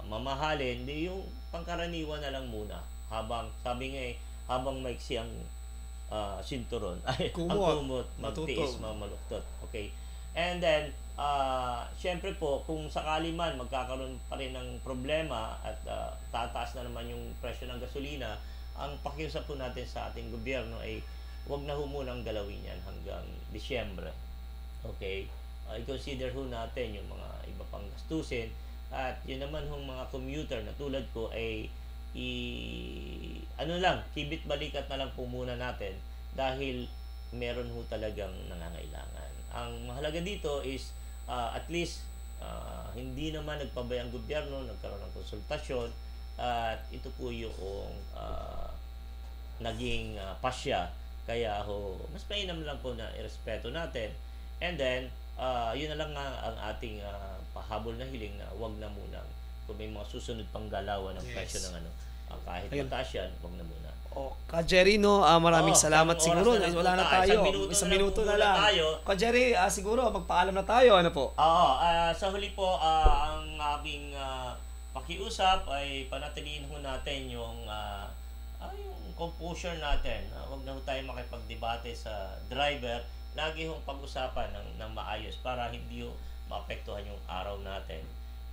S1: mamahalin, di yung pangkaraniwan na lang muna. Sabi nga habang maiksi ang sinturon, ay ang kumot, magtiis, mamaluktot. Okay? And then, syempre po, kung sakali man magkakaroon pa rin ng problema at tataas na naman yung presyo ng gasolina, ang pakiusap po natin sa ating gobyerno ay huwag na ho munang galawin yan hanggang Disyembre. Okay? I-consider ho natin yung mga iba pang gastusin at yun naman hong mga commuter na tulad ko ay kibit balikat na lang po muna natin dahil meron ho talagang nangangailangan. Ang mahalaga dito is at least hindi naman nagpabay ang gobyerno, nagkaroon ng konsultasyon at ito po yung naging pasya. Kaya mas mainam lang po na irespeto natin. And then, yun na lang ang ating pahabol na hiling na wag na muna. Kung may mga susunod pang galawan ng presyo ng kahit mataas yan, wag na muna.
S2: Ka Jerry, no, maraming salamat siguro. Wala na tayo. Isang minuto na lang. Ka Jerry, siguro magpaalam na tayo. Ano po?
S1: Oo. Sa huli po, ang aking pakiusap ay panatiliin ho natin yung composure natin. Huwag na ho tayo makipagdebate sa driver. Lagi hong pag-usapan ng maayos para hindi ho maapektuhan yung araw natin.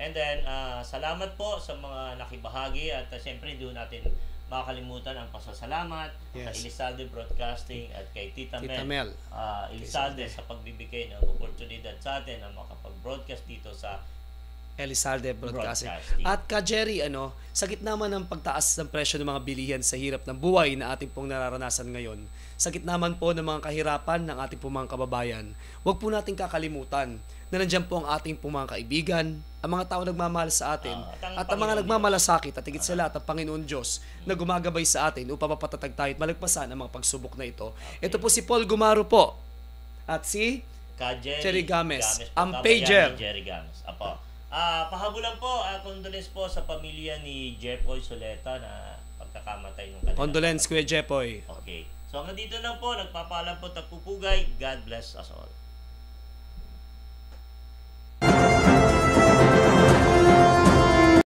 S1: And then, salamat po sa mga nakibahagi at siyempre hindi natin makakalimutan ang pasasalamat sa Elizalde Broadcasting at kay Tita Mel Elizalde sa pagbibigay ng oportunidad sa atin na makapag-broadcast dito sa
S2: Elizalde Broadcasting. At Ka Jerry, sa gitna man ng pagtaas ng presyo ng mga bilihan sa hirap ng buhay na ating pong nararanasan ngayon, sa gitna man po ng mga kahirapan ng ating pong mga kababayan, huwag po nating kakalimutan na nandiyan po ang ating pong mga kaibigan, ang mga tao nagmamahal sa atin, at ang mga nagmamalasakit at higit sa lahat ang Panginoon Diyos na gumagabay sa atin upang mapatatag tayo at malagpasan ang mga pagsubok na ito. Ito po si Paul Gumaro po at si Jerry Games, ang pager.
S1: Jerry Games. Apo. Pahabulan po, condolence po sa pamilya ni Jepoy Soleta na pagkakamatay ng kanilang.
S2: Condolence, Kuya Jepoy.
S1: Okay. So hanggang dito lang po, nagpapaalam po, tagpupugay. God bless us all.